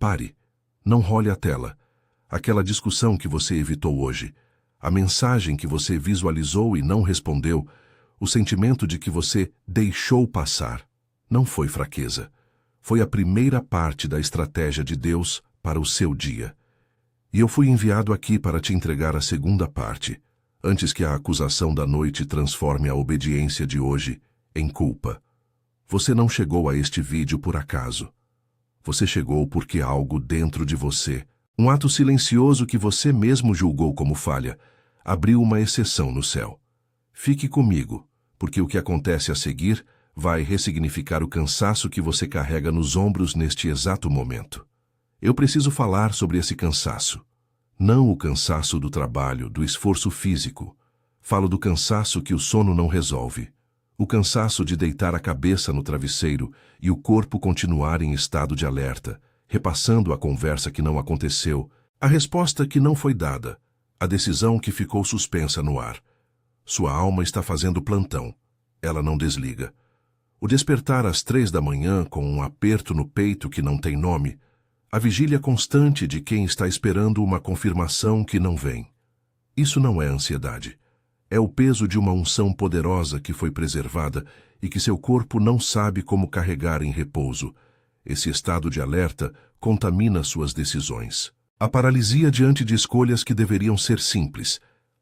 Pare. Não role a tela. Aquela discussão que você evitou hoje, a mensagem que você visualizou e não respondeu, o sentimento de que você deixou passar, não foi fraqueza. Foi a primeira parte da estratégia de Deus para o seu dia. E eu fui enviado aqui para te entregar a segunda parte, antes que a acusação da noite transforme a obediência de hoje em culpa. Você não chegou a este vídeo por acaso. Você chegou porque algo dentro de você, um ato silencioso que você mesmo julgou como falha, abriu uma exceção no céu. Fique comigo, porque o que acontece a seguir vai ressignificar o cansaço que você carrega nos ombros neste exato momento. Eu preciso falar sobre esse cansaço. Não o cansaço do trabalho, do esforço físico. Falo do cansaço que o sono não resolve. O cansaço de deitar a cabeça no travesseiro e o corpo continuar em estado de alerta, repassando a conversa que não aconteceu, a resposta que não foi dada, a decisão que ficou suspensa no ar. Sua alma está fazendo plantão. Ela não desliga. O despertar às 3 da manhã com um aperto no peito que não tem nome, a vigília constante de quem está esperando uma confirmação que não vem. Isso não é ansiedade. É o peso de uma unção poderosa que foi preservada e que seu corpo não sabe como carregar em repouso. Esse estado de alerta contamina suas decisões. A paralisia diante de escolhas que deveriam ser simples.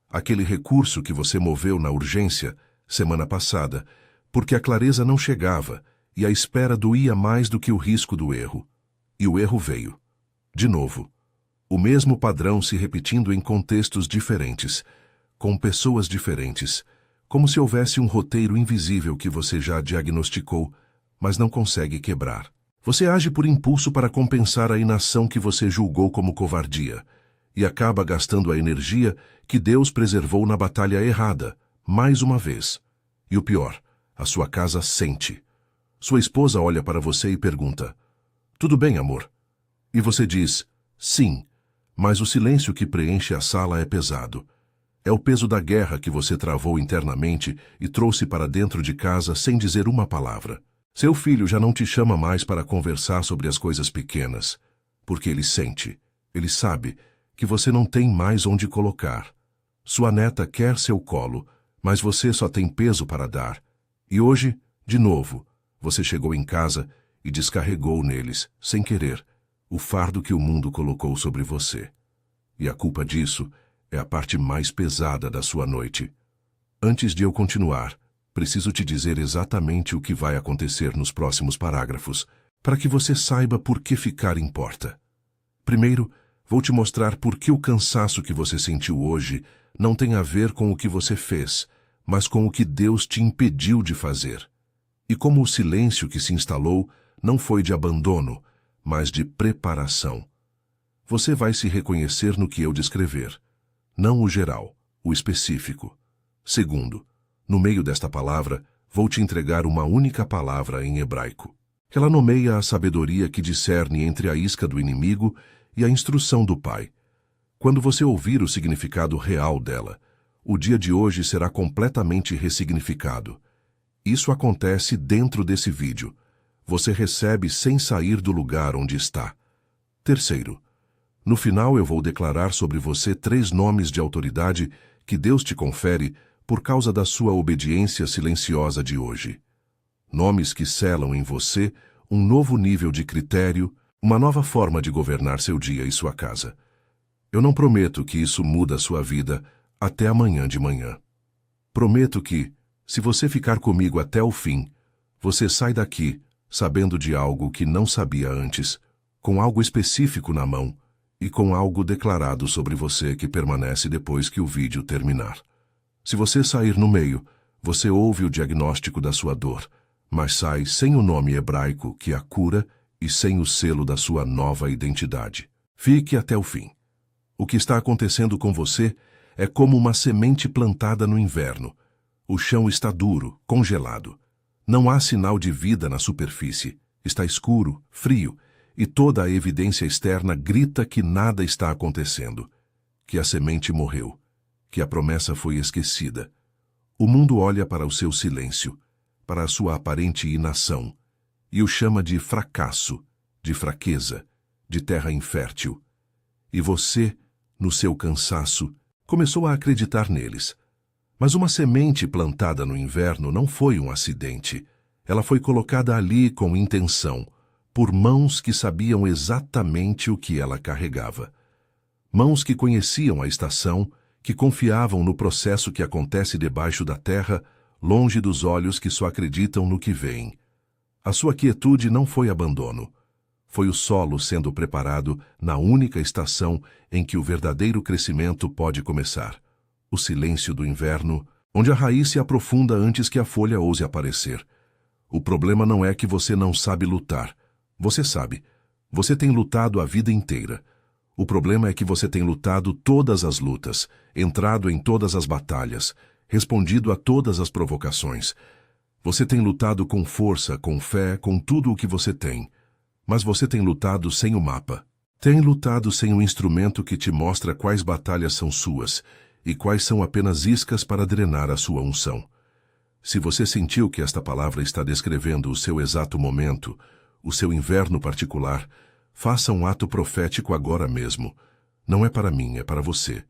Aquele recurso que você moveu na urgência, semana passada, porque a clareza não chegava e a espera doía mais do que o risco do erro. E o erro veio. De novo. O mesmo padrão se repetindo em contextos diferentes, com pessoas diferentes, como se houvesse um roteiro invisível que você já diagnosticou, mas não consegue quebrar. Você age por impulso para compensar a inação que você julgou como covardia, e acaba gastando a energia que Deus preservou na batalha errada, mais uma vez. E o pior, a sua casa sente. Sua esposa olha para você e pergunta: "Tudo bem, amor?" E você diz: "Sim", mas o silêncio que preenche a sala é pesado. É o peso da guerra que você travou internamente e trouxe para dentro de casa sem dizer uma palavra. Seu filho já não te chama mais para conversar sobre as coisas pequenas, porque ele sente, ele sabe, que você não tem mais onde colocar. Sua neta quer seu colo, mas você só tem peso para dar. E hoje, de novo, você chegou em casa e descarregou neles, sem querer, o fardo que o mundo colocou sobre você. E a culpa disso é a parte mais pesada da sua noite. Antes de eu continuar, preciso te dizer exatamente o que vai acontecer nos próximos parágrafos, para que você saiba por que ficar importa. Primeiro, vou te mostrar por que o cansaço que você sentiu hoje não tem a ver com o que você fez, mas com o que Deus te impediu de fazer. E como o silêncio que se instalou não foi de abandono, mas de preparação. Você vai se reconhecer no que eu descrever. Não o geral, o específico. Segundo, no meio desta palavra, vou te entregar uma única palavra em hebraico. Ela nomeia a sabedoria que discerne entre a isca do inimigo e a instrução do Pai. Quando você ouvir o significado real dela, o dia de hoje será completamente ressignificado. Isso acontece dentro desse vídeo. Você recebe sem sair do lugar onde está. Terceiro, no final eu vou declarar sobre você 3 nomes de autoridade que Deus te confere por causa da sua obediência silenciosa de hoje. Nomes que selam em você um novo nível de critério, uma nova forma de governar seu dia e sua casa. Eu não prometo que isso muda sua vida até amanhã de manhã. Prometo que, se você ficar comigo até o fim, você sai daqui sabendo de algo que não sabia antes, com algo específico na mão e com algo declarado sobre você que permanece depois que o vídeo terminar. Se você sair no meio, você ouve o diagnóstico da sua dor, mas sai sem o nome hebraico que a cura e sem o selo da sua nova identidade. Fique até o fim. O que está acontecendo com você é como uma semente plantada no inverno. O chão está duro, congelado. Não há sinal de vida na superfície. Está escuro, frio, e toda a evidência externa grita que nada está acontecendo, que a semente morreu, que a promessa foi esquecida. O mundo olha para o seu silêncio, para a sua aparente inação, e o chama de fracasso, de fraqueza, de terra infértil. E você, no seu cansaço, começou a acreditar neles. Mas uma semente plantada no inverno não foi um acidente. Ela foi colocada ali com intenção, por mãos que sabiam exatamente o que ela carregava. Mãos que conheciam a estação, que confiavam no processo que acontece debaixo da terra, longe dos olhos que só acreditam no que veem. A sua quietude não foi abandono. Foi o solo sendo preparado na única estação em que o verdadeiro crescimento pode começar. O silêncio do inverno, onde a raiz se aprofunda antes que a folha ouse aparecer. O problema não é que você não sabe lutar. Você sabe. Você tem lutado a vida inteira. O problema é que você tem lutado todas as lutas, entrado em todas as batalhas, respondido a todas as provocações. Você tem lutado com força, com fé, com tudo o que você tem. Mas você tem lutado sem o mapa. Tem lutado sem um instrumento que te mostra quais batalhas são suas e quais são apenas iscas para drenar a sua unção. Se você sentiu que esta palavra está descrevendo o seu exato momento, o seu inverno particular, faça um ato profético agora mesmo. Não é para mim, é para você.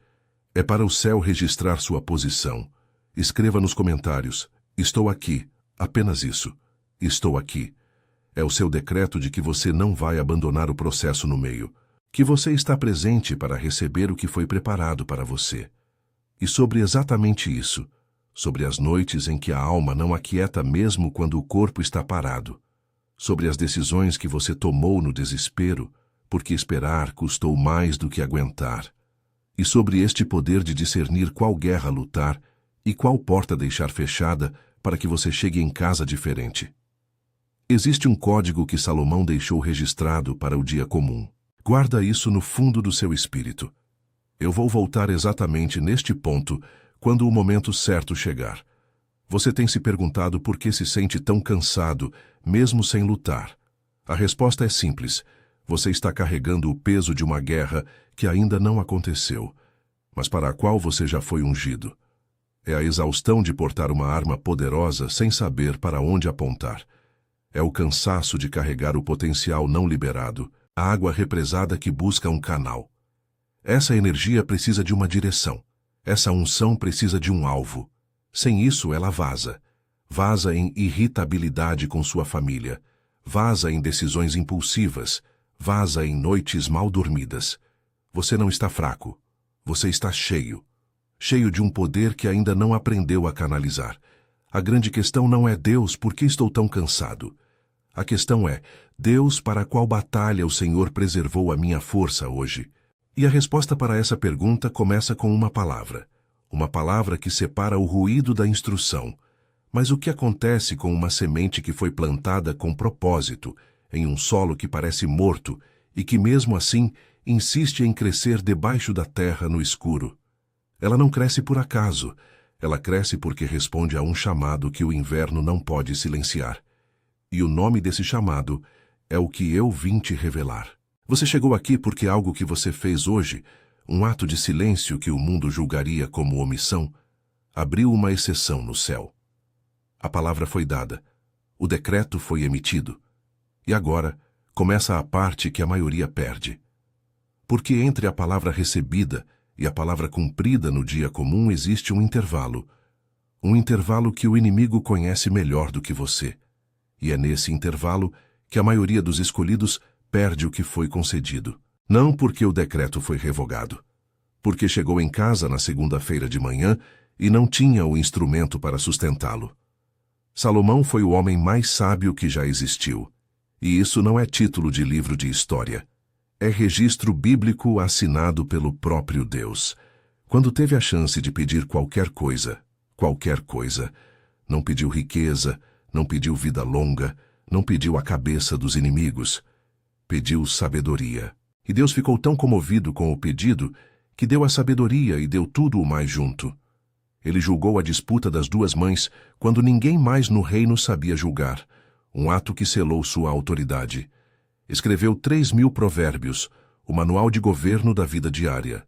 É para o céu registrar sua posição. Escreva nos comentários: estou aqui, apenas isso. Estou aqui. É o seu decreto de que você não vai abandonar o processo no meio, que você está presente para receber o que foi preparado para você. E sobre exatamente isso, sobre as noites em que a alma não aquieta mesmo quando o corpo está parado, sobre as decisões que você tomou no desespero, porque esperar custou mais do que aguentar, e sobre este poder de discernir qual guerra lutar e qual porta deixar fechada para que você chegue em casa diferente. Existe um código que Salomão deixou registrado para o dia comum. Guarda isso no fundo do seu espírito. Eu vou voltar exatamente neste ponto quando o momento certo chegar. Você tem se perguntado por que se sente tão cansado, mesmo sem lutar. A resposta é simples. Você está carregando o peso de uma guerra que ainda não aconteceu, mas para a qual você já foi ungido. É a exaustão de portar uma arma poderosa sem saber para onde apontar. É o cansaço de carregar o potencial não liberado, a água represada que busca um canal. Essa energia precisa de uma direção. Essa unção precisa de um alvo. Sem isso, ela vaza. Vaza em irritabilidade com sua família. Vaza em decisões impulsivas. Vaza em noites mal dormidas. Você não está fraco. Você está cheio. Cheio de um poder que ainda não aprendeu a canalizar. A grande questão não é: Deus, por que estou tão cansado? A questão é: Deus, para qual batalha o Senhor preservou a minha força hoje? E a resposta para essa pergunta começa com uma palavra que separa o ruído da instrução. Mas o que acontece com uma semente que foi plantada com propósito, em um solo que parece morto e que mesmo assim insiste em crescer debaixo da terra no escuro? Ela não cresce por acaso, ela cresce porque responde a um chamado que o inverno não pode silenciar. E o nome desse chamado é o que eu vim te revelar. Você chegou aqui porque algo que você fez hoje, um ato de silêncio que o mundo julgaria como omissão, abriu uma exceção no céu. A palavra foi dada, o decreto foi emitido, e agora começa a parte que a maioria perde. Porque entre a palavra recebida e a palavra cumprida no dia comum existe um intervalo que o inimigo conhece melhor do que você. E é nesse intervalo que a maioria dos escolhidos perde o que foi concedido. Não porque o decreto foi revogado, porque chegou em casa na segunda-feira de manhã e não tinha o instrumento para sustentá-lo. Salomão foi o homem mais sábio que já existiu. E isso não é título de livro de história. É registro bíblico assinado pelo próprio Deus. Quando teve a chance de pedir qualquer coisa, não pediu riqueza, não pediu vida longa, não pediu a cabeça dos inimigos, pediu sabedoria. E Deus ficou tão comovido com o pedido que deu a sabedoria e deu tudo o mais junto. Ele julgou a disputa das duas mães quando ninguém mais no reino sabia julgar, um ato que selou sua autoridade. Escreveu 3.000 provérbios, o manual de governo da vida diária.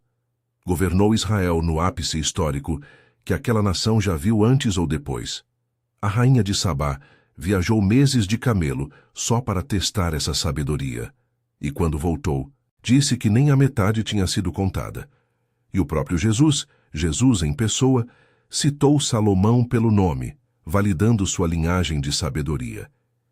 Governou Israel no ápice histórico que aquela nação já viu antes ou depois. A rainha de Sabá viajou meses de camelo só para testar essa sabedoria. E quando voltou, Disse que nem a metade tinha sido contada. E o próprio Jesus, Jesus em pessoa, citou Salomão pelo nome, validando sua linhagem de sabedoria.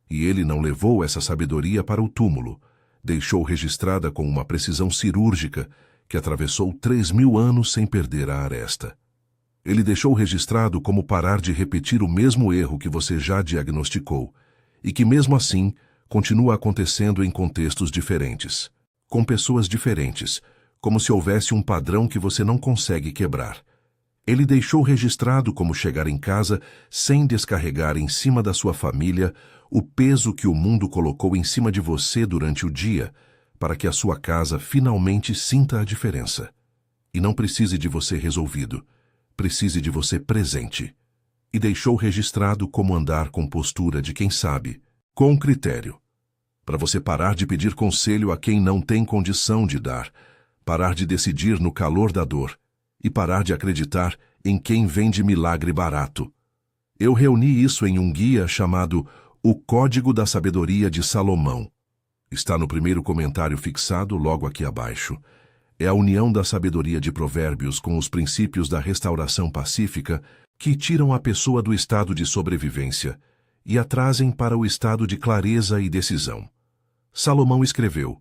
E ele não levou essa sabedoria para o túmulo, deixou registrada com uma precisão cirúrgica que atravessou 3.000 anos sem perder a aresta. Ele deixou registrado como parar de repetir o mesmo erro que você já diagnosticou e que, mesmo assim, continua acontecendo em contextos diferentes, com pessoas diferentes, como se houvesse um padrão que você não consegue quebrar. Ele deixou registrado como chegar em casa sem descarregar em cima da sua família o peso que o mundo colocou em cima de você durante o dia, para que a sua casa finalmente sinta a diferença. E não precise de você resolvido, precise de você presente. E deixou registrado como andar com postura de quem sabe, com critério. Para você parar de pedir conselho a quem não tem condição de dar, parar de decidir no calor da dor e parar de acreditar em quem vende milagre barato. Eu reuni isso em um guia chamado O Código da Sabedoria de Salomão. Está no primeiro comentário fixado logo aqui abaixo. É a união da sabedoria de Provérbios com os princípios da restauração pacífica que tiram a pessoa do estado de sobrevivência e a trazem para o estado de clareza e decisão. Salomão escreveu: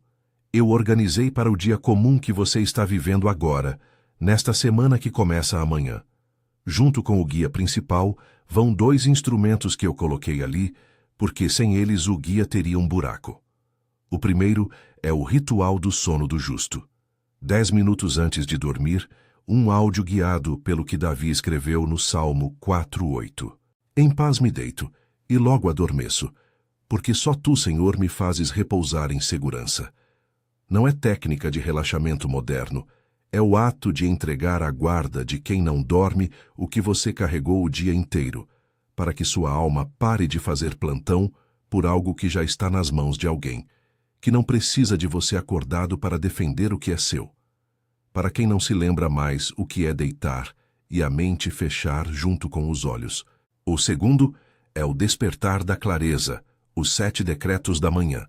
Eu organizei para o dia comum que você está vivendo agora, nesta semana que começa amanhã. Junto com o guia principal, vão 2 instrumentos que eu coloquei ali, porque sem eles o guia teria um buraco. O primeiro é o ritual do sono do justo. 10 minutos antes de dormir, um áudio guiado pelo que Davi escreveu no Salmo 4:8. Em paz me deito, e logo adormeço, porque só tu, Senhor, me fazes repousar em segurança. Não é técnica de relaxamento moderno, é o ato de entregar à guarda de quem não dorme o que você carregou o dia inteiro, para que sua alma pare de fazer plantão por algo que já está nas mãos de alguém, que não precisa de você acordado para defender o que é seu. Para quem não se lembra mais o que é deitar e a mente fechar junto com os olhos. O segundo é o despertar da clareza, os 7 decretos da manhã.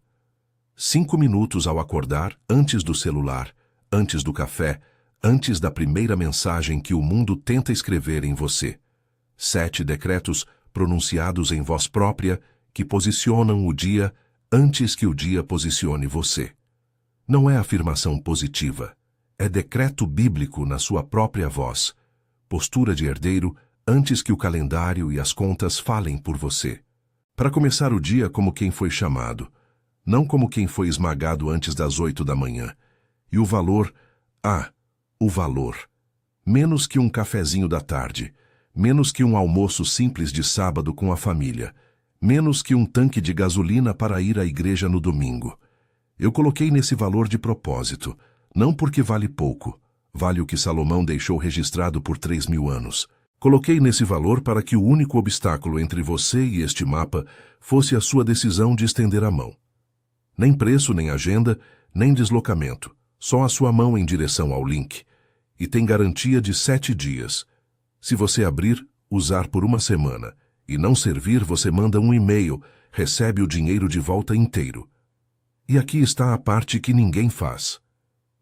5 minutos ao acordar, antes do celular, antes do café, antes da primeira mensagem que o mundo tenta escrever em você. 7 decretos pronunciados em voz própria que posicionam o dia antes que o dia posicione você. Não é afirmação positiva, é decreto bíblico na sua própria voz, postura de herdeiro antes que o calendário e as contas falem por você. Para começar o dia como quem foi chamado, não como quem foi esmagado antes das 8 da manhã. E o valor, o valor. Menos que um cafezinho da tarde, menos que um almoço simples de sábado com a família, menos que um tanque de gasolina para ir à igreja no domingo. Eu coloquei nesse valor de propósito, não porque vale pouco, vale o que Salomão deixou registrado por 3.000 anos. Coloquei nesse valor para que o único obstáculo entre você e este mapa fosse a sua decisão de estender a mão. Nem preço, nem agenda, nem deslocamento, só a sua mão em direção ao link. E tem garantia de 7 dias. Se você abrir, usar por 1 semana, e não servir, você manda um e-mail, recebe o dinheiro de volta inteiro. E aqui está a parte que ninguém faz.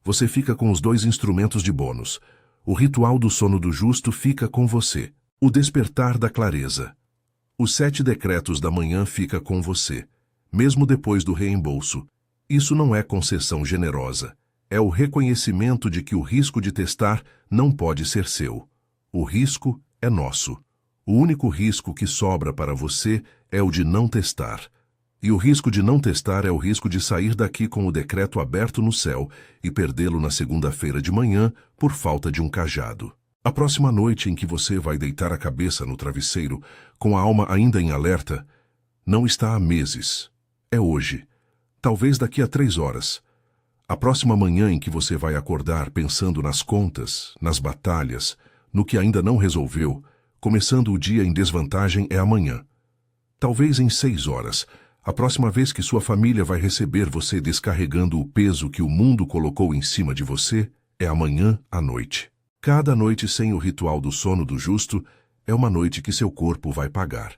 Você fica com os 2 instrumentos de bônus. O ritual do sono do justo fica com você. O despertar da clareza. Os 7 decretos da manhã fica com você, mesmo depois do reembolso. Isso não é concessão generosa. É o reconhecimento de que o risco de testar não pode ser seu. O risco é nosso. O único risco que sobra para você é o de não testar. E o risco de não testar é o risco de sair daqui com o decreto aberto no céu e perdê-lo na segunda-feira de manhã por falta de um cajado. A próxima noite em que você vai deitar a cabeça no travesseiro, com a alma ainda em alerta, não está há meses. É hoje. Talvez daqui a 3 horas. A próxima manhã em que você vai acordar pensando nas contas, nas batalhas, no que ainda não resolveu, começando o dia em desvantagem é amanhã. Talvez em 6 horas. A próxima vez que sua família vai receber você descarregando o peso que o mundo colocou em cima de você é amanhã à noite. Cada noite sem o ritual do sono do justo é uma noite que seu corpo vai pagar.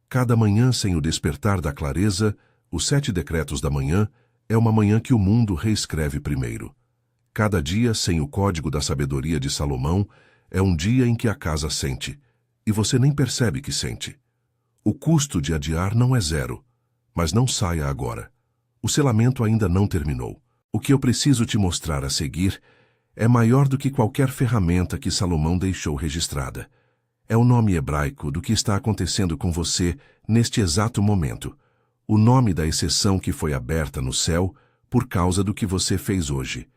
Cada manhã sem o despertar da clareza, os 7 decretos da manhã, É uma manhã que o mundo reescreve primeiro. Cada dia, sem o código da sabedoria de Salomão, é um dia em que a casa sente, e você nem percebe que sente. O custo de adiar não é zero, mas não saia agora. O selamento ainda não terminou. O que eu preciso te mostrar a seguir é maior do que qualquer ferramenta que Salomão deixou registrada. É o nome hebraico do que está acontecendo com você neste exato momento. O nome da exceção que foi aberta no céu por causa do que você fez hoje.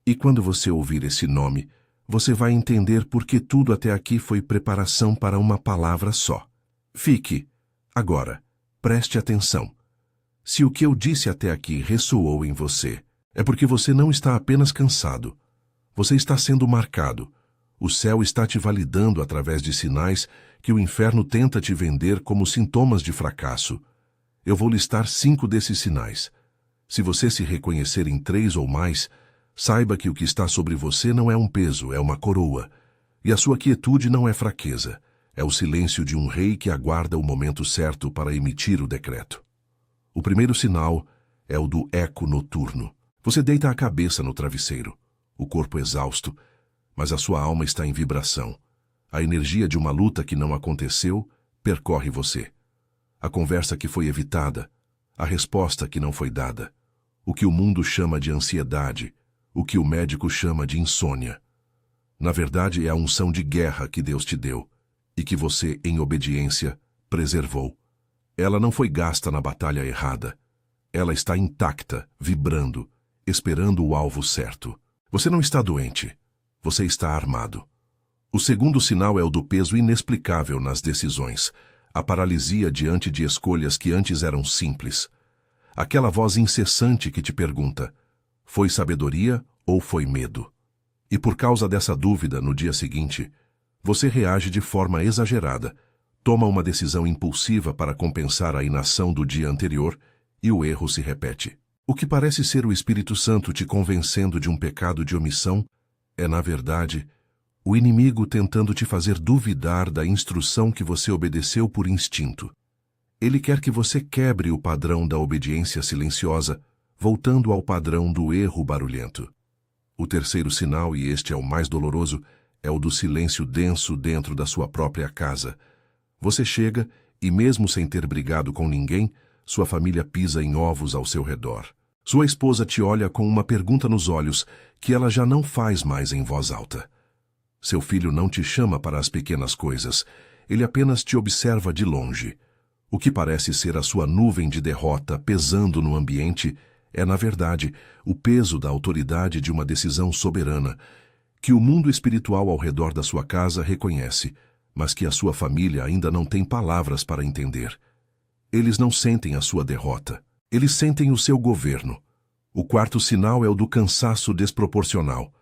E quando você ouvir esse nome, você vai entender por que tudo até aqui foi preparação para uma palavra só. Fique. Agora, preste atenção. Se o que eu disse até aqui ressoou em você, é porque você não está apenas cansado. Você está sendo marcado. O céu está te validando através de sinais que o inferno tenta te vender como sintomas de fracasso. Eu vou listar 5 desses sinais. Se você se reconhecer em 3 ou mais, saiba que o que está sobre você não é um peso, é uma coroa. E a sua quietude não é fraqueza. É o silêncio de um rei que aguarda o momento certo para emitir o decreto. O primeiro sinal é o do eco noturno. Você deita a cabeça no travesseiro, o corpo exausto, mas a sua alma está em vibração. A energia de uma luta que não aconteceu percorre você. A conversa que foi evitada, a resposta que não foi dada, o que o mundo chama de ansiedade, o que o médico chama de insônia. Na verdade, é a unção de guerra que Deus te deu e que você, em obediência, preservou. Ela não foi gasta na batalha errada. Ela está intacta, vibrando, esperando o alvo certo. Você não está doente. Você está armado. O segundo sinal é o do peso inexplicável nas decisões, a paralisia diante de escolhas que antes eram simples. Aquela voz incessante que te pergunta: foi sabedoria ou foi medo? E por causa dessa dúvida, no dia seguinte, você reage de forma exagerada, toma uma decisão impulsiva para compensar a inação do dia anterior e o erro se repete. O que parece ser o Espírito Santo te convencendo de um pecado de omissão é, na verdade, o inimigo tentando te fazer duvidar da instrução que você obedeceu por instinto. Ele quer que você quebre o padrão da obediência silenciosa, voltando ao padrão do erro barulhento. O terceiro sinal, e este é o mais doloroso, é o do silêncio denso dentro da sua própria casa. Você chega e, mesmo sem ter brigado com ninguém, sua família pisa em ovos ao seu redor. Sua esposa te olha com uma pergunta nos olhos que ela já não faz mais em voz alta. Seu filho não te chama para as pequenas coisas, ele apenas te observa de longe. O que parece ser a sua nuvem de derrota pesando no ambiente é, na verdade, o peso da autoridade de uma decisão soberana, que o mundo espiritual ao redor da sua casa reconhece, mas que a sua família ainda não tem palavras para entender. Eles não sentem a sua derrota, eles sentem o seu governo. O quarto sinal é o do cansaço desproporcional.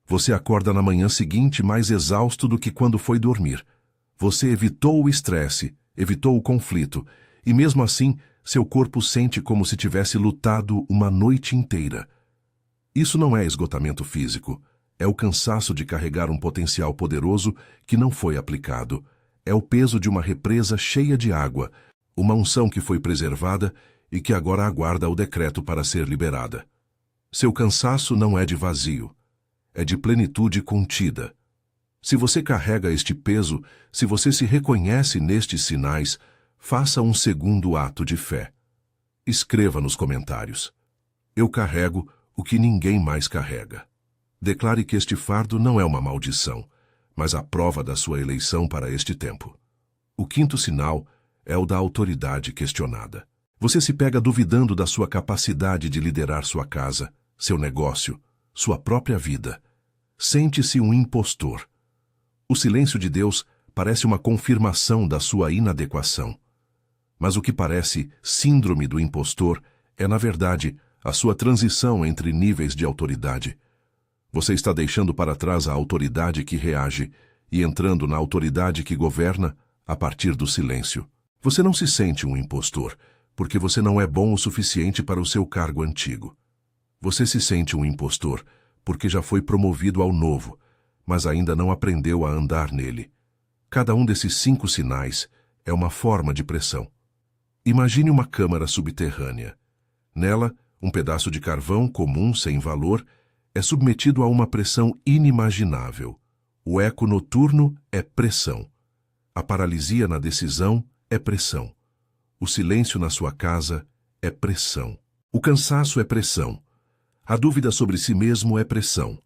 Você acorda na manhã seguinte mais exausto do que quando foi dormir. Você evitou o estresse, evitou o conflito, e mesmo assim, seu corpo sente como se tivesse lutado uma noite inteira. Isso não é esgotamento físico, é o cansaço de carregar um potencial poderoso que não foi aplicado. É o peso de uma represa cheia de água, uma unção que foi preservada e que agora aguarda o decreto para ser liberada. Seu cansaço não é de vazio, é de plenitude contida. Se você carrega este peso, se você se reconhece nestes sinais, faça um segundo ato de fé. Escreva nos comentários: eu carrego o que ninguém mais carrega. Declare que este fardo não é uma maldição, mas a prova da sua eleição para este tempo. O quinto sinal é o da autoridade questionada. Você se pega duvidando da sua capacidade de liderar sua casa, seu negócio, sua própria vida. Sente-se um impostor. O silêncio de Deus parece uma confirmação da sua inadequação. Mas o que parece síndrome do impostor é, na verdade, a sua transição entre níveis de autoridade. Você está deixando para trás a autoridade que reage e entrando na autoridade que governa a partir do silêncio. Você não se sente um impostor, porque você não é bom o suficiente para o seu cargo antigo. Você se sente um impostor, porque já foi promovido ao novo, mas ainda não aprendeu a andar nele. Cada um desses 5 sinais é uma forma de pressão. Imagine uma câmara subterrânea. Nela, Um pedaço de carvão comum sem valor é submetido a uma pressão inimaginável. O eco noturno é pressão. A paralisia na decisão é pressão. O silêncio na sua casa é pressão. O cansaço é pressão. A dúvida sobre si mesmo é pressão.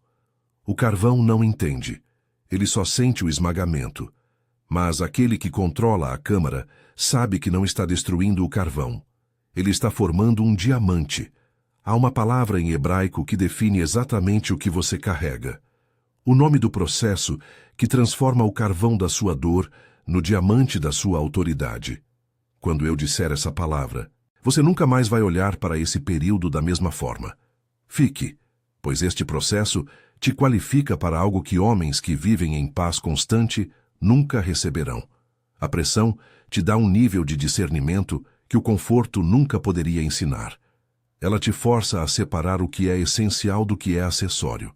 O carvão não entende. Ele só sente o esmagamento. Mas aquele que controla a câmara sabe que não está destruindo o carvão. Ele está formando um diamante. Há uma palavra em hebraico que define exatamente o que você carrega. O nome do processo que transforma o carvão da sua dor no diamante da sua autoridade. Quando eu disser essa palavra, você nunca mais vai olhar para esse período da mesma forma. Fique, pois este processo te qualifica para algo que homens que vivem em paz constante nunca receberão. A pressão te dá um nível de discernimento que o conforto nunca poderia ensinar. Ela te força a separar o que é essencial do que é acessório.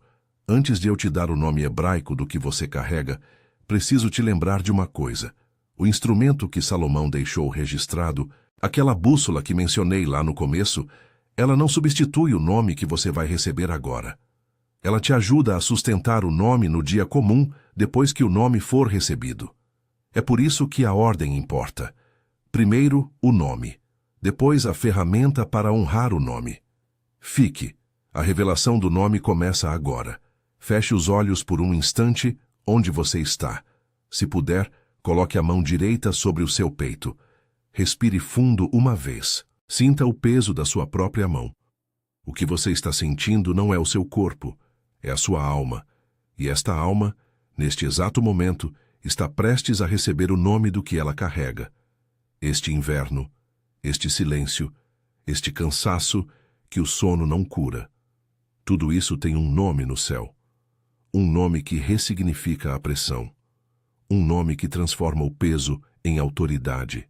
Antes de eu te dar o nome hebraico do que você carrega, preciso te lembrar de uma coisa. O instrumento que Salomão deixou registrado, aquela bússola que mencionei lá no começo, ela não substitui o nome que você vai receber agora. Ela te ajuda a sustentar o nome no dia comum depois que o nome for recebido. É por isso que a ordem importa. Primeiro, o nome. Depois, a ferramenta para honrar o nome. Fique. A revelação do nome começa agora. Feche os olhos por um instante onde você está. Se puder, coloque a mão direita sobre o seu peito. Respire fundo uma vez. Sinta o peso da sua própria mão. O que você está sentindo não é o seu corpo, é a sua alma. E esta alma, neste exato momento, está prestes a receber o nome do que ela carrega. Este inverno, este silêncio, este cansaço que o sono não cura. Tudo isso tem um nome no céu. Um nome que ressignifica a pressão. Um nome que transforma o peso em autoridade.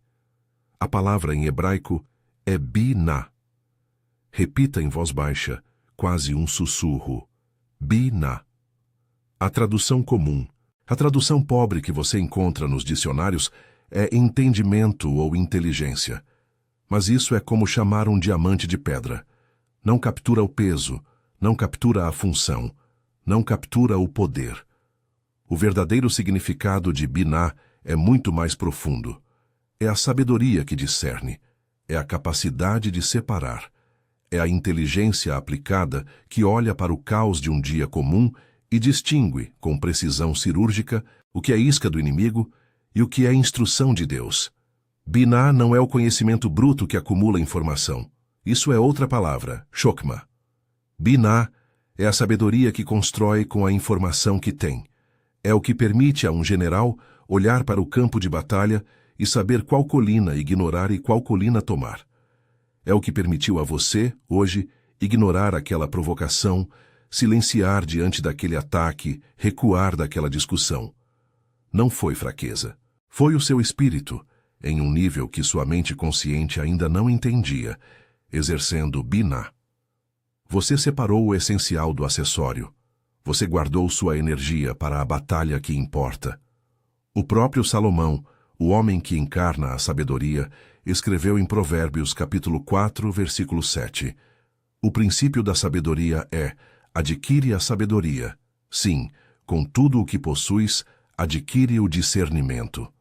A palavra em hebraico é Binah. Repita em voz baixa, quase um sussurro. Binah. A tradução comum, a tradução pobre que você encontra nos dicionários é entendimento ou inteligência. Mas isso é como chamar um diamante de pedra. Não captura o peso, não captura a função, não captura o poder. O verdadeiro significado de Binah é muito mais profundo. É a sabedoria que discerne, é a capacidade de separar, é a inteligência aplicada que olha para o caos de um dia comum e distingue, com precisão cirúrgica, o que é isca do inimigo e o que é instrução de Deus. Binah não é o conhecimento bruto que acumula informação. Isso é outra palavra, Chokmah. Binah é a sabedoria que constrói com a informação que tem. É o que permite a um general olhar para o campo de batalha e saber qual colina ignorar e qual colina tomar. É o que permitiu a você, hoje, ignorar aquela provocação, silenciar diante daquele ataque, recuar daquela discussão. Não foi fraqueza. Foi o seu espírito, em um nível que sua mente consciente ainda não entendia, exercendo Binah. Você separou o essencial do acessório. Você guardou sua energia para a batalha que importa. O próprio Salomão, o homem que encarna a sabedoria, escreveu em Provérbios capítulo 4, versículo 7. O princípio da sabedoria é: adquire a sabedoria. Sim, com tudo o que possuis, adquire o discernimento.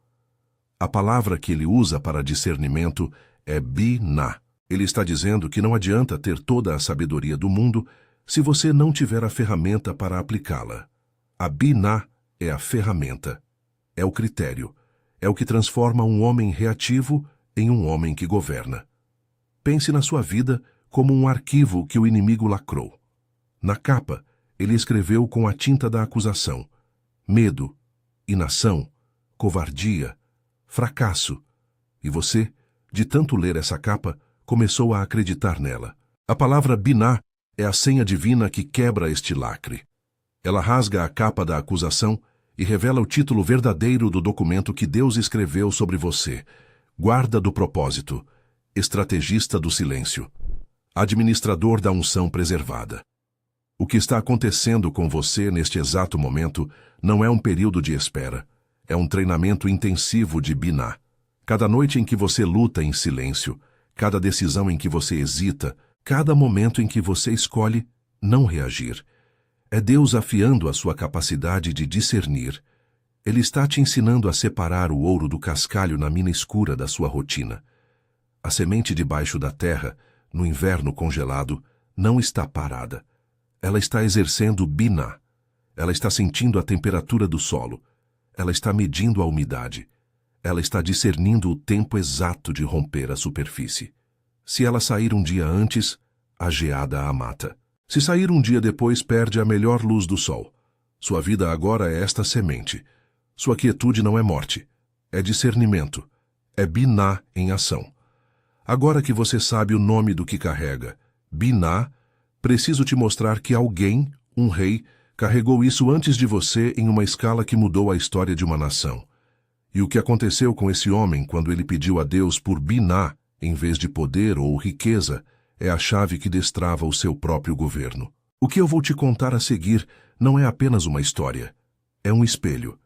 A palavra que ele usa para discernimento é Binah. Ele está dizendo que não adianta ter toda a sabedoria do mundo se você não tiver a ferramenta para aplicá-la. A Binah é a ferramenta, é o critério, é o que transforma um homem reativo em um homem que governa. Pense na sua vida como um arquivo que o inimigo lacrou. Na capa, ele escreveu com a tinta da acusação: medo, inação, covardia, fracasso. E você, de tanto ler essa capa, começou a acreditar nela. A palavra Binah é a senha divina que quebra este lacre. Ela rasga a capa da acusação e revela o título verdadeiro do documento que Deus escreveu sobre você: guarda do propósito, estrategista do silêncio, administrador da unção preservada. O que está acontecendo com você neste exato momento não é um período de espera, é um treinamento intensivo de Binah. Cada noite em que você luta em silêncio, cada decisão em que você hesita, Cada momento em que você escolhe não reagir, é Deus afiando a sua capacidade de discernir. Ele está te ensinando a separar o ouro do cascalho na mina escura da sua rotina. A semente debaixo da terra, no inverno congelado, não está parada. Ela está exercendo biná. Ela está sentindo a temperatura do solo. Ela está medindo a umidade. Ela está discernindo o tempo exato de romper a superfície. Se ela sair um dia antes, a geada a mata. Se sair um dia depois, perde a melhor luz do sol. Sua vida agora é esta semente. Sua quietude não é morte, é discernimento, é biná em ação. Agora que você sabe o nome do que carrega, biná, preciso te mostrar que alguém, um rei, carregou isso antes de você em uma escala que mudou a história de uma nação. E o que aconteceu com esse homem quando ele pediu a Deus por biná, em vez de poder ou riqueza, é a chave que destrava o seu próprio governo. O que eu vou te contar a seguir não é apenas uma história, é um espelho.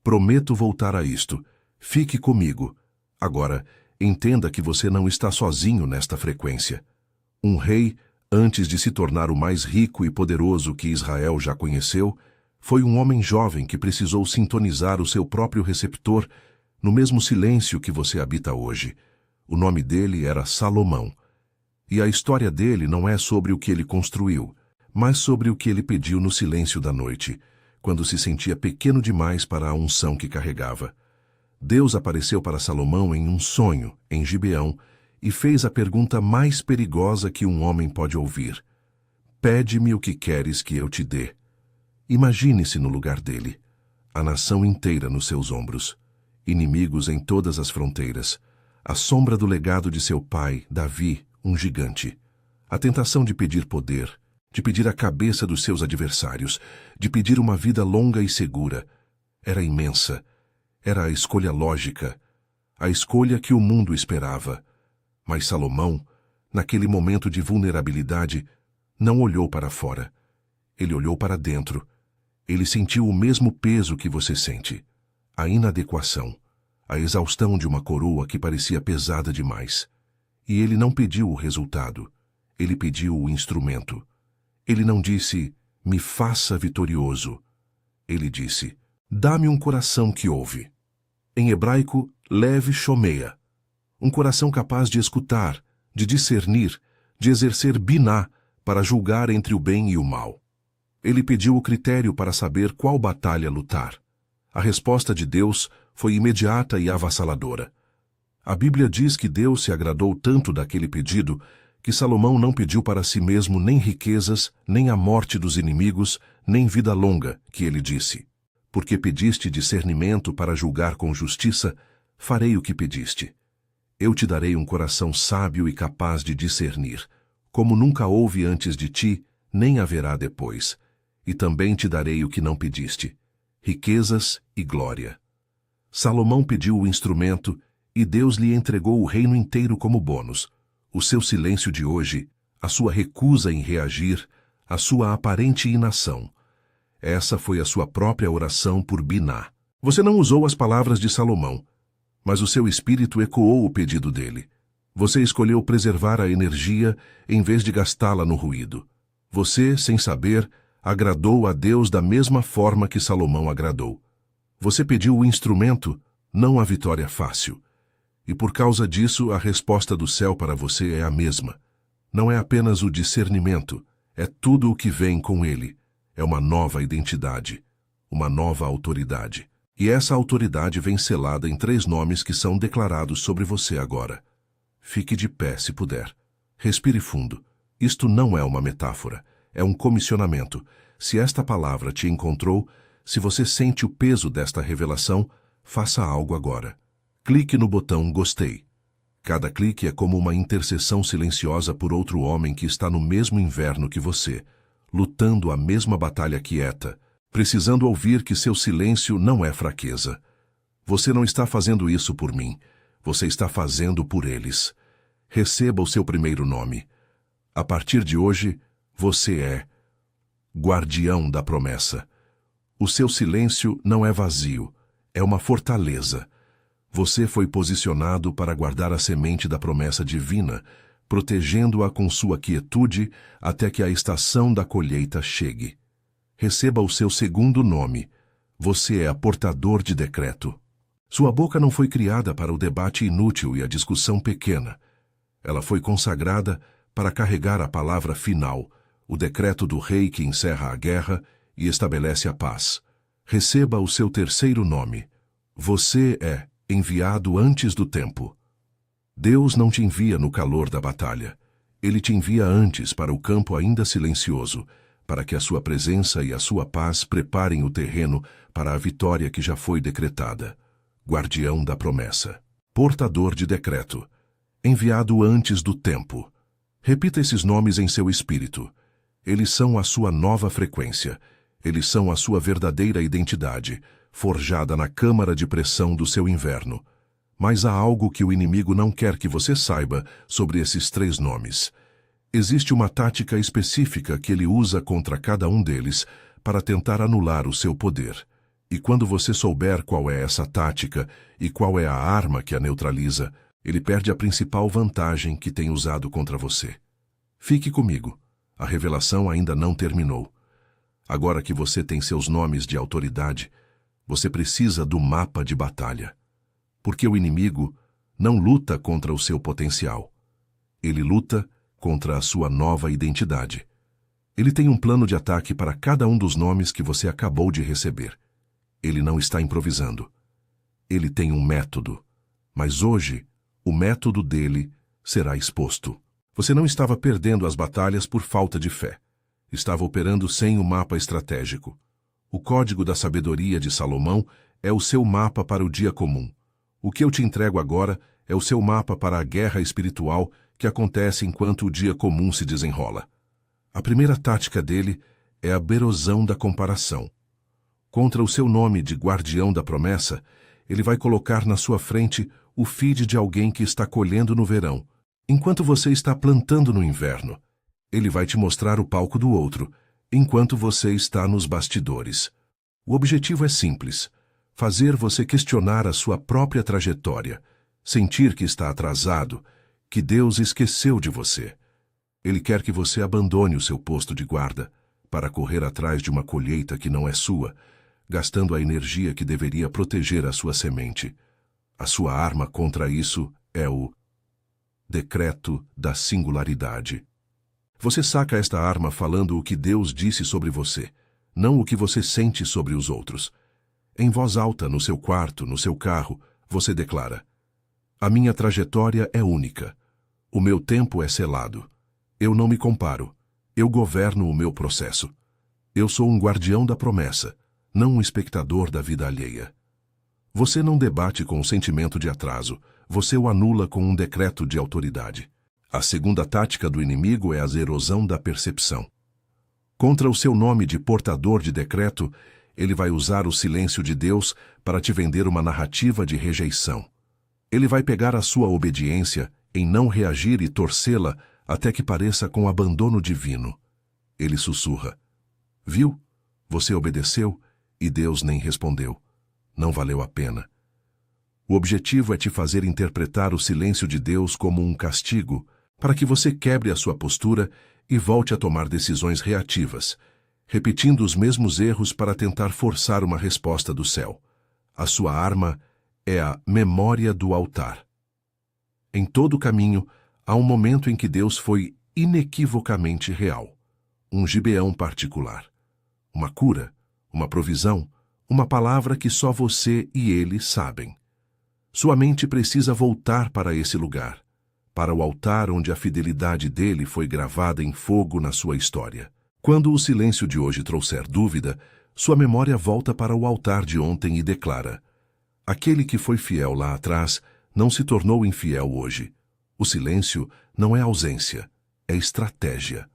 Prometo voltar a isto. Fique comigo. Agora, entenda que você não está sozinho nesta frequência. Um rei, antes de se tornar o mais rico e poderoso que Israel já conheceu, foi um homem jovem que precisou sintonizar o seu próprio receptor no mesmo silêncio que você habita hoje. O nome dele era Salomão. E a história dele não é sobre o que ele construiu, mas sobre o que ele pediu no silêncio da noite, quando se sentia pequeno demais para a unção que carregava. Deus apareceu para Salomão em um sonho, em Gibeão, e fez a pergunta mais perigosa que um homem pode ouvir. Pede-me o que queres que eu te dê. Imagine-se no lugar dele, a nação inteira nos seus ombros, inimigos em todas as fronteiras, a sombra do legado de seu pai, Davi, um gigante, a tentação de pedir poder, de pedir a cabeça dos seus adversários, de pedir uma vida longa e segura. Era imensa. Era a escolha lógica, a escolha que o mundo esperava. Mas Salomão, naquele momento de vulnerabilidade, não olhou para fora. Ele olhou para dentro. Ele sentiu o mesmo peso que você sente. A inadequação, a exaustão de uma coroa que parecia pesada demais. E ele não pediu o resultado. Ele pediu o instrumento. Ele não disse, me faça vitorioso. Ele disse, dá-me um coração que ouve. Em hebraico, lev shomeia. Um coração capaz de escutar, de discernir, de exercer biná para julgar entre o bem e o mal. Ele pediu o critério para saber qual batalha lutar. A resposta de Deus foi imediata e avassaladora. A Bíblia diz que Deus se agradou tanto daquele pedido que Salomão não pediu para si mesmo nem riquezas, nem a morte dos inimigos, nem vida longa, que ele disse. Porque pediste discernimento para julgar com justiça, farei o que pediste. Eu te darei um coração sábio e capaz de discernir, como nunca houve antes de ti, nem haverá depois. E também te darei o que não pediste, riquezas e glória. Salomão pediu o instrumento, e Deus lhe entregou o reino inteiro como bônus. O seu silêncio de hoje, a sua recusa em reagir, a sua aparente inação. Essa foi a sua própria oração por biná. Você não usou as palavras de Salomão, mas o seu espírito ecoou o pedido dele. Você escolheu preservar a energia em vez de gastá-la no ruído. Você, sem saber, agradou a Deus da mesma forma que Salomão agradou. Você pediu o instrumento, não a vitória fácil. E por causa disso, a resposta do céu para você é a mesma. Não é apenas o discernimento, é tudo o que vem com ele. É uma nova identidade, uma nova autoridade. E essa autoridade vem selada em 3 nomes que são declarados sobre você agora. Fique de pé, se puder. Respire fundo. Isto não é uma metáfora, é um comissionamento. Se esta palavra te encontrou, se você sente o peso desta revelação, faça algo agora. Clique no botão Gostei. Cada clique é como uma intercessão silenciosa por outro homem que está no mesmo inverno que você, lutando a mesma batalha quieta, precisando ouvir que seu silêncio não é fraqueza. Você não está fazendo isso por mim, você está fazendo por eles. Receba o seu primeiro nome. A partir de hoje, você é guardião da promessa. O seu silêncio não é vazio, é uma fortaleza. Você foi posicionado para guardar a semente da promessa divina, protegendo-a com sua quietude até que a estação da colheita chegue. Receba o seu segundo nome. Você é portador de decreto. Sua boca não foi criada para o debate inútil e a discussão pequena. Ela foi consagrada para carregar a palavra final, o decreto do rei que encerra a guerra e estabelece a paz. Receba o seu terceiro nome. Você é enviado antes do tempo. Deus não te envia no calor da batalha. Ele te envia antes para o campo ainda silencioso, para que a sua presença e a sua paz preparem o terreno para a vitória que já foi decretada. Guardião da promessa. Portador de decreto. Enviado antes do tempo. Repita esses nomes em seu espírito. Eles são a sua nova frequência. Eles são a sua verdadeira identidade, forjada na câmara de pressão do seu inverno. Mas há algo que o inimigo não quer que você saiba sobre esses três nomes. Existe uma tática específica que ele usa contra cada um deles para tentar anular o seu poder. E quando você souber qual é essa tática e qual é a arma que a neutraliza, ele perde a principal vantagem que tem usado contra você. Fique comigo. A revelação ainda não terminou. Agora que você tem seus nomes de autoridade, você precisa do mapa de batalha. Porque o inimigo não luta contra o seu potencial. Ele luta contra a sua nova identidade. Ele tem um plano de ataque para cada um dos nomes que você acabou de receber. Ele não está improvisando. Ele tem um método. Mas hoje, o método dele será exposto. Você não estava perdendo as batalhas por falta de fé. Estava operando sem o mapa estratégico. O código da sabedoria de Salomão é o seu mapa para o dia comum. O que eu te entrego agora é o seu mapa para a guerra espiritual que acontece enquanto o dia comum se desenrola. A primeira tática dele é a erosão da comparação. Contra o seu nome de guardião da promessa, ele vai colocar na sua frente o feed de alguém que está colhendo no verão, enquanto você está plantando no inverno. Ele vai te mostrar o palco do outro, enquanto você está nos bastidores. O objetivo é simples: fazer você questionar a sua própria trajetória, sentir que está atrasado, que Deus esqueceu de você. Ele quer que você abandone o seu posto de guarda para correr atrás de uma colheita que não é sua, gastando a energia que deveria proteger a sua semente. A sua arma contra isso é o decreto da singularidade. Você saca esta arma falando o que Deus disse sobre você, não o que você sente sobre os outros. Em voz alta, no seu quarto, no seu carro, você declara: a minha trajetória é única. O meu tempo é selado. Eu não me comparo. Eu governo o meu processo. Eu sou um guardião da promessa, não um espectador da vida alheia. Você não debate com o sentimento de atraso, você o anula com um decreto de autoridade. A segunda tática do inimigo é a erosão da percepção. Contra o seu nome de portador de decreto, ele vai usar o silêncio de Deus para te vender uma narrativa de rejeição. Ele vai pegar a sua obediência em não reagir e torcê-la até que pareça com abandono divino. Ele sussurra: viu? Você obedeceu e Deus nem respondeu. Não valeu a pena. O objetivo é te fazer interpretar o silêncio de Deus como um castigo, para que você quebre a sua postura e volte a tomar decisões reativas, repetindo os mesmos erros para tentar forçar uma resposta do céu. A sua arma é a memória do altar. Em todo o caminho, há um momento em que Deus foi inequivocamente real. Um Gibeão particular. Uma cura, uma provisão, uma palavra que só você e ele sabem. Sua mente precisa voltar para esse lugar, para o altar onde a fidelidade dele foi gravada em fogo na sua história. Quando o silêncio de hoje trouxer dúvida, sua memória volta para o altar de ontem e declara: aquele que foi fiel lá atrás não se tornou infiel hoje. O silêncio não é ausência, é estratégia.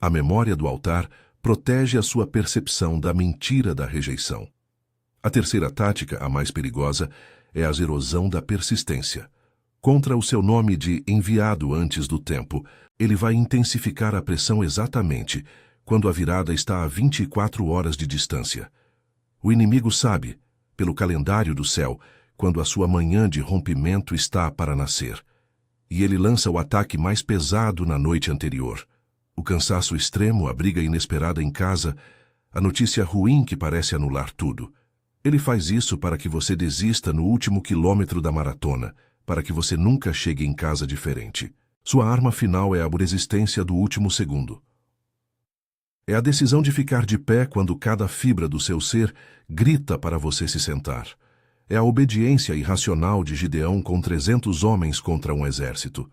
A memória do altar protege a sua percepção da mentira da rejeição. A terceira tática, a mais perigosa, é a erosão da persistência. Contra o seu nome de enviado antes do tempo, ele vai intensificar a pressão exatamente quando a virada está a 24 horas de distância. O inimigo sabe, pelo calendário do céu, quando a sua manhã de rompimento está para nascer. e ele lança o ataque mais pesado na noite anterior. O cansaço extremo, a briga inesperada em casa, a notícia ruim que parece anular tudo. Ele faz isso para que você desista no último quilômetro da maratona, para que você nunca chegue em casa diferente. Sua arma final é a resistência do último segundo. É a decisão de ficar de pé quando cada fibra do seu ser grita para você se sentar. É a obediência irracional de Gideão com 300 homens contra um exército.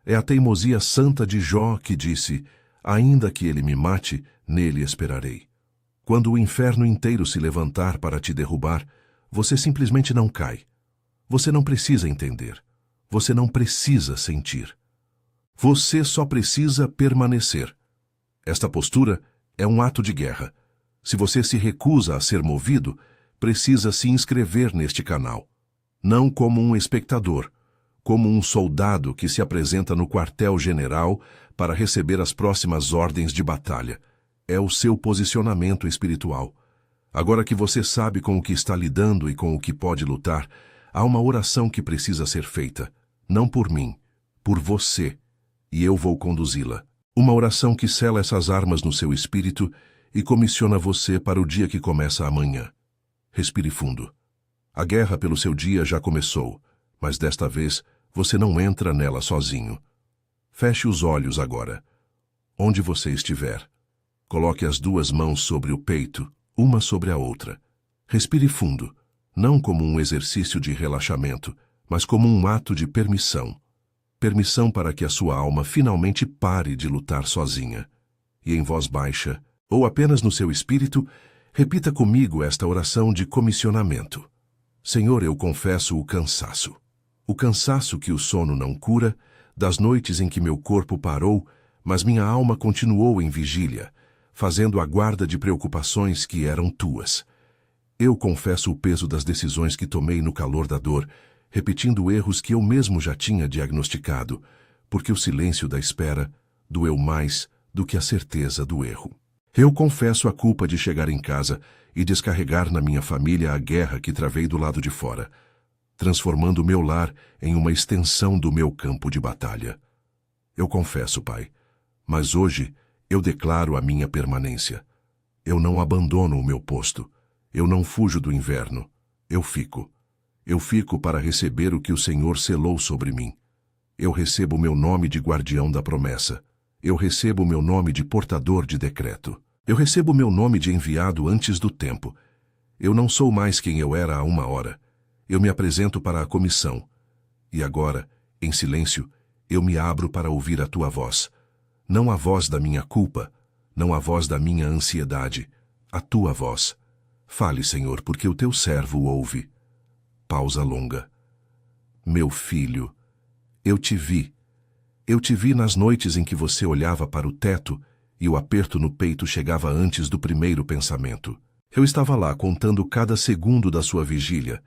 É a teimosia santa de Jó que disse, ainda que ele me mate, nele esperarei. Quando o inferno inteiro se levantar para te derrubar, você simplesmente não cai. Você não precisa entender. Você não precisa sentir. Você só precisa permanecer. Esta postura é um ato de guerra. Se você se recusa a ser movido, precisa se inscrever neste canal. Não como um espectador, como um soldado que se apresenta no quartel-general para receber as próximas ordens de batalha. É o seu posicionamento espiritual. Agora que você sabe com o que está lidando e com o que pode lutar, há uma oração que precisa ser feita. Não por mim, por você. E eu vou conduzi-la. Uma oração que sela essas armas no seu espírito e comissiona você para o dia que começa amanhã. Respire fundo. A guerra pelo seu dia já começou, mas desta vez você não entra nela sozinho. Feche os olhos agora. Onde você estiver, coloque as duas mãos sobre o peito, uma sobre a outra. Respire fundo, não como um exercício de relaxamento, mas como um ato de permissão. Permissão para que a sua alma finalmente pare de lutar sozinha. E em voz baixa, ou apenas no seu espírito, repita comigo esta oração de comissionamento. Senhor, eu confesso o cansaço. O cansaço que o sono não cura, das noites em que meu corpo parou, mas minha alma continuou em vigília, fazendo a guarda de preocupações que eram tuas. Eu confesso o peso das decisões que tomei no calor da dor, repetindo erros que eu mesmo já tinha diagnosticado, porque o silêncio da espera doeu mais do que a certeza do erro. Eu confesso a culpa de chegar em casa e descarregar na minha família a guerra que travei do lado de fora, transformando o meu lar em uma extensão do meu campo de batalha. Eu confesso, Pai, mas hoje eu declaro a minha permanência. Eu não abandono o meu posto. Eu não fujo do inverno. Eu fico. Eu fico para receber o que o Senhor selou sobre mim. Eu recebo o meu nome de guardião da promessa. Eu recebo o meu nome de portador de decreto. Eu recebo o meu nome de enviado antes do tempo. Eu não sou mais quem eu era há uma hora. Eu me apresento para a comissão. E agora, em silêncio, eu me abro para ouvir a tua voz. Não a voz da minha culpa, não a voz da minha ansiedade, a tua voz. Fale, Senhor, porque o teu servo ouve. Pausa longa. Meu filho, eu te vi. Eu te vi nas noites em que você olhava para o teto e o aperto no peito chegava antes do primeiro pensamento. Eu estava lá contando cada segundo da sua vigília,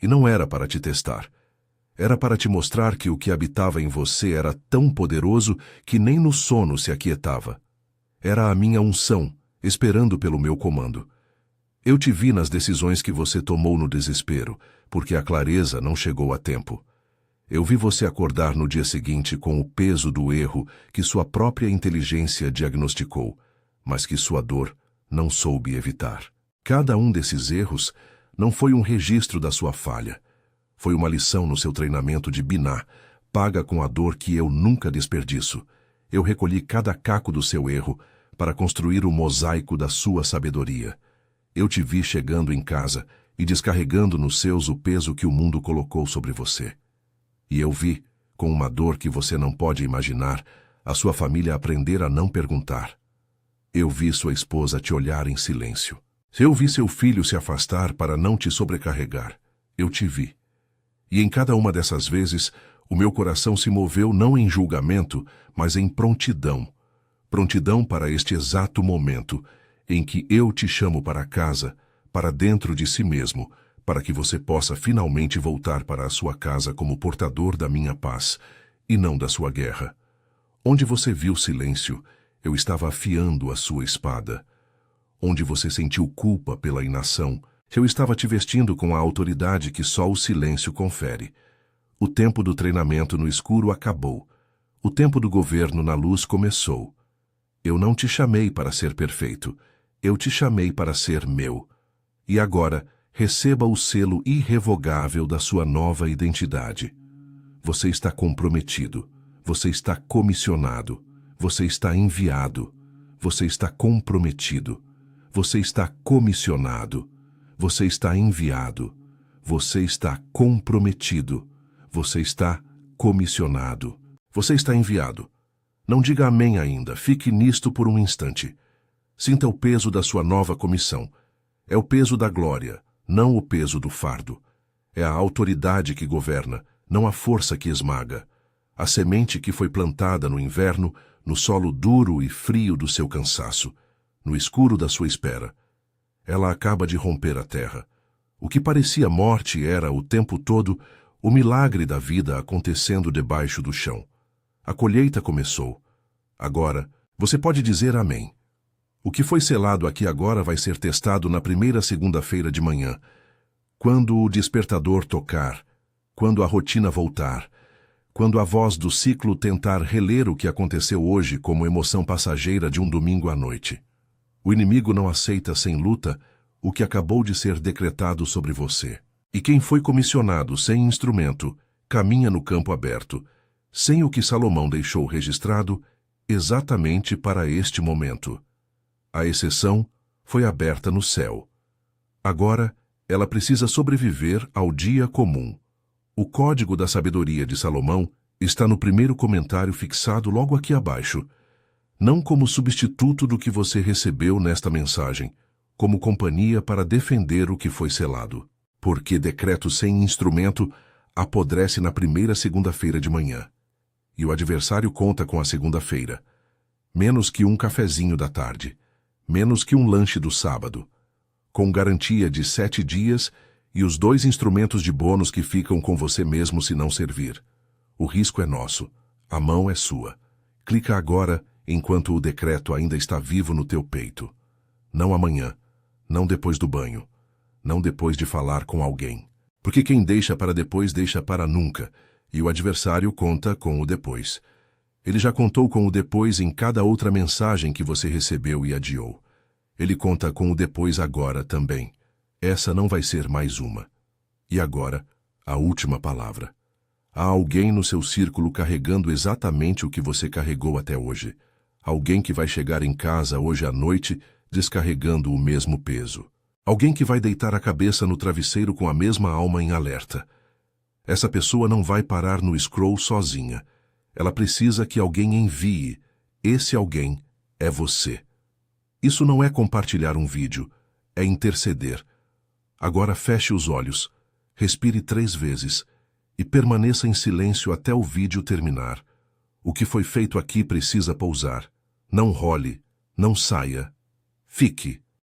e não era para te testar. Era para te mostrar que o que habitava em você era tão poderoso que nem no sono se aquietava. Era a minha unção, esperando pelo meu comando. Eu te vi nas decisões que você tomou no desespero, porque a clareza não chegou a tempo. Eu vi você acordar no dia seguinte com o peso do erro que sua própria inteligência diagnosticou, mas que sua dor não soube evitar. Cada um desses erros não foi um registro da sua falha. Foi uma lição no seu treinamento de Biná, paga com a dor que eu nunca desperdiço. Eu recolhi cada caco do seu erro para construir o mosaico da sua sabedoria. Eu te vi chegando em casa e descarregando nos seus o peso que o mundo colocou sobre você. E eu vi, com uma dor que você não pode imaginar, a sua família aprender a não perguntar. Eu vi sua esposa te olhar em silêncio. Eu vi seu filho se afastar para não te sobrecarregar. Eu te vi. E em cada uma dessas vezes, o meu coração se moveu não em julgamento, mas em prontidão. Prontidão para este exato momento em que eu te chamo para casa, para dentro de si mesmo, para que você possa finalmente voltar para a sua casa como portador da minha paz, e não da sua guerra. Onde você viu silêncio, eu estava afiando a sua espada. Onde você sentiu culpa pela inação, eu estava te vestindo com a autoridade que só o silêncio confere. O tempo do treinamento no escuro acabou. O tempo do governo na luz começou. Eu não te chamei para ser perfeito. Eu te chamei para ser meu. E agora, receba o selo irrevogável da sua nova identidade. Você está comprometido. Você está comissionado. Você está enviado. Você está comprometido. Você está comissionado. Você está enviado. Você está comprometido. Você está comissionado. Você está enviado. Não diga amém ainda. Fique nisto por um instante. Sinta o peso da sua nova comissão. É o peso da glória, não o peso do fardo. É a autoridade que governa, não a força que esmaga. A semente que foi plantada no inverno, no solo duro e frio do seu cansaço, no escuro da sua espera. Ela acaba de romper a terra. O que parecia morte era, o tempo todo, o milagre da vida acontecendo debaixo do chão. A colheita começou. Agora, você pode dizer amém. O que foi selado aqui agora vai ser testado na primeira segunda-feira de manhã, quando o despertador tocar, quando a rotina voltar, quando a voz do ciclo tentar reler o que aconteceu hoje como emoção passageira de um domingo à noite. O inimigo não aceita sem luta o que acabou de ser decretado sobre você. E quem foi comissionado sem instrumento, caminha no campo aberto, sem o que Salomão deixou registrado, exatamente para este momento. A exceção foi aberta no céu. Agora, ela precisa sobreviver ao dia comum. O código da sabedoria de Salomão está no primeiro comentário fixado logo aqui abaixo. Não como substituto do que você recebeu nesta mensagem, como companhia para defender o que foi selado. Porque decreto sem instrumento apodrece na primeira segunda-feira de manhã. E o adversário conta com a segunda-feira. Menos que um cafezinho da tarde. Menos que um lanche do sábado. Com garantia de 7 dias e os 2 instrumentos de bônus que ficam com você mesmo se não servir. O risco é nosso. A mão é sua. Clica agora enquanto o decreto ainda está vivo no teu peito. Não amanhã. Não depois do banho. Não depois de falar com alguém. Porque quem deixa para depois deixa para nunca, e o adversário conta com o depois. Ele já contou com o depois em cada outra mensagem que você recebeu e adiou. Ele conta com o depois agora também. Essa não vai ser mais uma. E agora, a última palavra. Há alguém no seu círculo carregando exatamente o que você carregou até hoje. Alguém que vai chegar em casa hoje à noite descarregando o mesmo peso. Alguém que vai deitar a cabeça no travesseiro com a mesma alma em alerta. Essa pessoa não vai parar no scroll sozinha. Ela precisa que alguém envie. Esse alguém é você. Isso não é compartilhar um vídeo, é interceder. Agora feche os olhos, respire 3 vezes e permaneça em silêncio até o vídeo terminar. O que foi feito aqui precisa pousar. Não role, não saia. Fique.